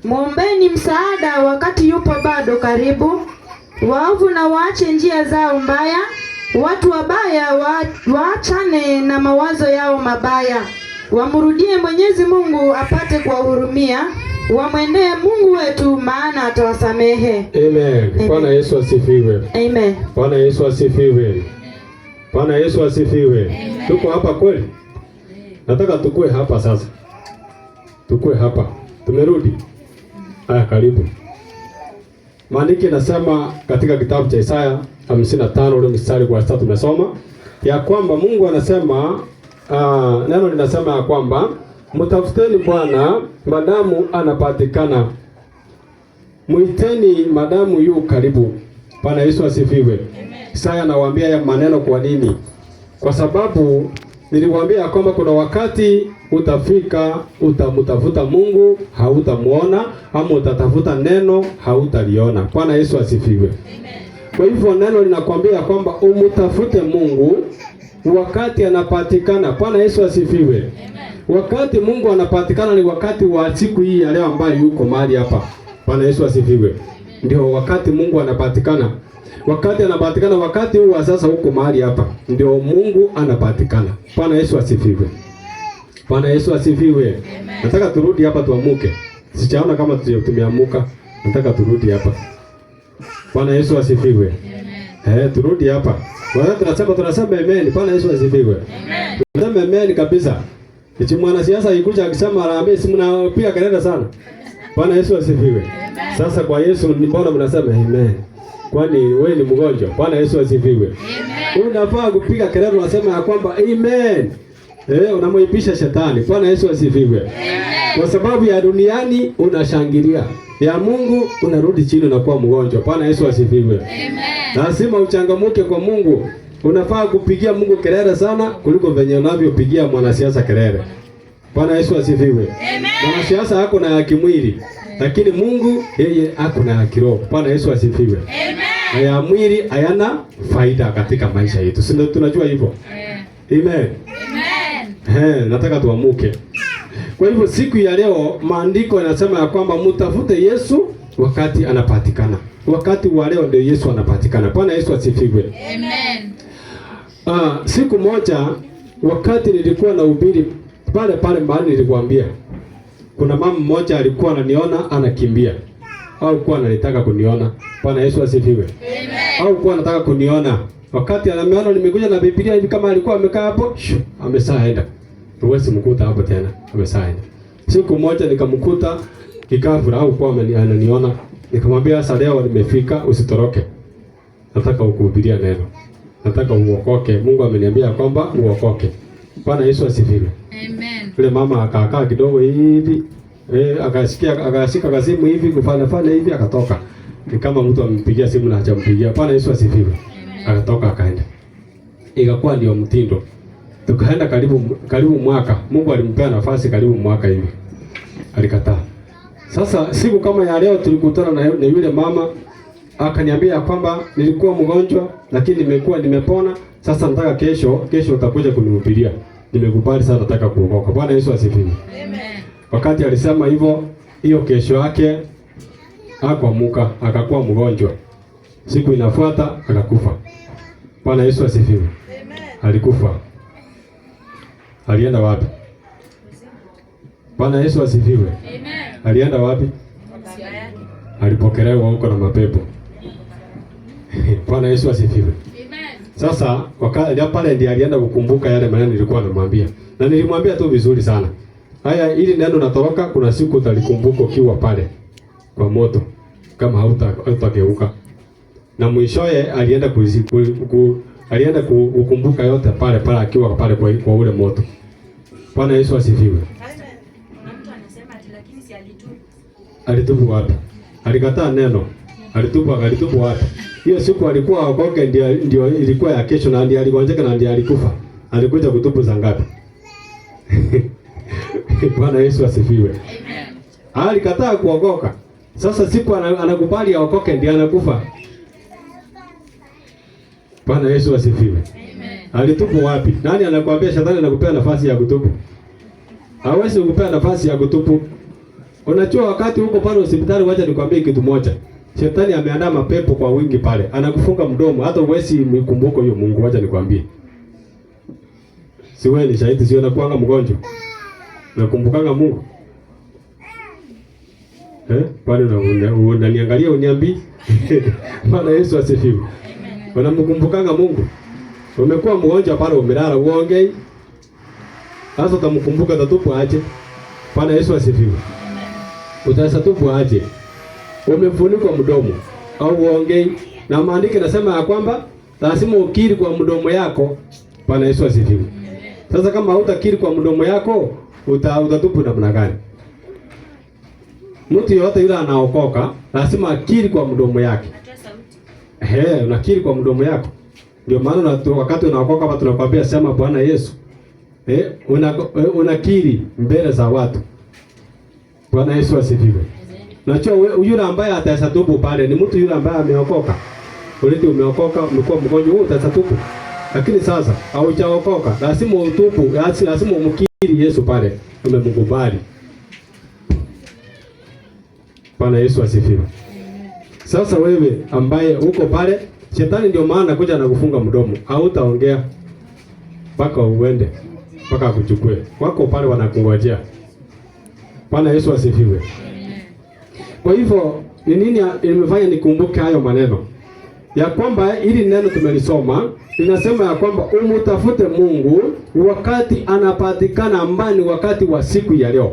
Muombeni msaada wakati yupo bado karibu. Waovu na waache njia zao mbaya. Watu wabaya waachane na mawazo yao mabaya. Wamrudie Mwenyezi Mungu apate kuwahurumia. Wamwendee Mungu wetu maana atawasamehe. Amen. Bwana Yesu asifiwe. Amen. Bwana Yesu asifiwe. Bwana Yesu asifiwe. Tuko hapa kweli? Nataka tukue hapa sasa. Tukue hapa. Tumerudi. Haya, karibu. Maandiko nasema katika kitabu cha Isaya 55 ule mstari wa 3 tumesoma ya kwamba Mungu anasema neno linasema ya kwamba mtafuteni Bwana madamu anapatikana. Muiteni madamu yu karibu. Bwana Yesu asifiwe. Isaya anawaambia ya maneno kwa nini? Kwa sababu niliwaambia kwamba kuna wakati utafika utamtafuta Mungu hautamuona, ama utatafuta neno hautaliona. Bwana Yesu asifiwe. Kwa hivyo neno linakwambia kwamba umtafute Mungu wakati anapatikana. Bwana Yesu asifiwe. Wakati Mungu anapatikana ni wakati wa siku hii ya leo ambayo yuko mahali hapa. Bwana Yesu asifiwe. Ndio wakati Mungu anapatikana. Wakati anapatikana wakati huu wa sasa huko mahali hapa. Ndio Mungu anapatikana. Bwana Yesu asifiwe. Bwana Yesu asifiwe. Nataka turudi hapa tuamuke. Sijaona kama tumeamuka. Nataka turudi hapa. Bwana Yesu asifiwe. Turudi hapa. Wakati tunasema amen. Bwana Yesu asifiwe. Tunasema amen kabisa. Eti mwanasiasa ikuja akisema harambee si mnapiga kelele sana. Bwana Yesu asifiwe. Sasa kwa Yesu ni mbona mnasema amen? Kwani wewe ni mgonjwa? Bwana Yesu asifiwe. Unafaa kupiga kelele unasema ya kwamba amen. Unamuipisha shetani. Bwana Yesu asifiwe. Kwa sababu ya duniani unashangilia. Ya Mungu unarudi chini na kuwa mgonjwa. Bwana Yesu asifiwe. Lazima uchangamuke kwa Mungu. Unafaa kupigia Mungu kelele sana kuliko venye unavyopigia mwanasiasa kelele. Bwana Yesu asifiwe. Mwanasiasa hako na ya kimwili, lakini Mungu yeye hako na ya kiroho. Bwana Yesu asifiwe. Na ya mwili hayana faida katika maisha yetu. Si tunajua hivyo? Amen. Nataka tuamuke. Kwa hivyo siku ya leo maandiko yanasema ya kwamba mtafute Yesu wakati anapatikana. Wakati wa leo ndio Yesu anapatikana. Bwana Yesu asifiwe. Amen. Siku moja wakati nilikuwa na ubiri pale mahali nilikwambia, kuna mama mmoja alikuwa ananiona anakimbia, au kuwa anataka kuniona. Bwana Yesu asifiwe. Amen. Au kuwa anataka kuniona wakati anameona nimekuja na Biblia hivi, kama alikuwa amekaa hapo amesaenda, huwezi mkuta hapo tena, amesaenda. Siku moja nikamkuta kikafura, au kuwa ananiona, nikamwambia sasa leo nimefika, usitoroke, nataka ukuhubiria neno, nataka uokoke. Mungu ameniambia kwamba uokoke. Bwana Yesu asifiwe. Amen. Yule mama akakaa kidogo hivi, akashika kasimu hivi, kufanya hivi, akatoka. Ni kama mtu amempigia simu na hajampigia. Bwana Yesu asifiwe. Akatoka akaenda. Ikakuwa ndio mtindo. Tukaenda karibu mwaka. Mungu alimpea nafasi karibu mwaka hivi. Alikataa. Sasa siku kama ya leo tulikutana na yule mama, akaniambia kwamba nilikuwa mgonjwa lakini nimepona. Sasa nataka kesho utakuja kunihubiria. Nimekubali sana, nataka kuokoka. Bwana Yesu asifiwe. Amen. Wakati alisema hivyo, hiyo kesho yake akamuka, akakuwa mgonjwa. Siku inafuata akakufa. Bwana Yesu asifiwe. Amen. Alikufa. Alienda wapi? Bwana Yesu asifiwe. Amen. Alienda wapi? Alipokelewa huko na mapepo. Bwana Yesu asifiwe. Sasa wakati pale ndiye alienda kukumbuka yale maneno nilikuwa namwambia. Na nilimwambia tu vizuri sana. Haya, ili neno natoroka, kuna siku utalikumbuka ukiwa pale kwa moto kama hautageuka. Na mwishoe alienda kukumbuka yote pale akiwa pale kwa ule moto. Bwana Yesu asifiwe. Kuna mtu anasema ati lakini si alitubu. Alitubu wapi? Alikataa neno. Alitubu wapi? Hiyo siku alikuwa aokoke ndio ilikuwa ya kesho, na ndiye aligonjeka na ndiye alikufa. Alikuja kutubu za ngapi? Bwana Yesu asifiwe. Amen. Alikataa kuokoka. Sasa siku anakubali aokoke ndiye anakufa. Bwana Yesu asifiwe. Amen. Alitubu wapi? Nani anakuambia shetani anakupea nafasi ya kutubu? Hawezi kukupea nafasi ya kutubu. Unajua wakati huko pale hospitali, wacha nikwambie kitu moja. Shetani ameandaa mapepo kwa wingi pale. Anakufunga mdomo hata uwezi mkumbuko huyo Mungu, wacha nikwambie. Si wewe ni shahidi, sio nakuanga mgonjwa. Nakumbukanga Mungu. Pale unaniangalia uniambii. Bwana Yesu asifiwe. Unamkumbukanga Mungu. Umekuwa mgonjwa pale umelala uongei. Sasa utamkumbuka tatupu aje. Bwana Yesu asifiwe. Utaweza tupu aje. Umefunikwa mdomo au uongei, na maandiko nasema ya kwamba lazima ukiri kwa mdomo yako. Bwana Yesu asifiwe. Sasa kama hutakiri kwa mdomo yako, utatupu namna gani? Mtu yote yule anaokoka lazima akiri kwa mdomo yake. Unakiri kwa mdomo yako. Ndio maana wakati unaokoka hapa tunakwambia sema Bwana Yesu. Unakiri mbele za watu. Bwana Yesu asifiwe. Unajua yule ambaye atayasatubu pale ni mtu yule ambaye ameokoka. Uliti umeokoka, umekuwa mgonjwa, wewe utasatubu. Lakini sasa haujaokoka, lazima utubu, lazima umkiri Yesu pale, umemkubali. Bwana Yesu asifiwe. Sasa wewe ambaye uko pale, shetani ndio maana kuja na kufunga mdomo. Hautaongea mpaka uende, mpaka akuchukue. Wako pale wanakungojea. Bwana Yesu asifiwe. Kwa hivyo ni nini imefanya nikumbuke hayo maneno? Ya kwamba hili neno tumelisoma linasema ya kwamba umutafute Mungu wakati anapatikana, ambani wakati wa siku ya leo.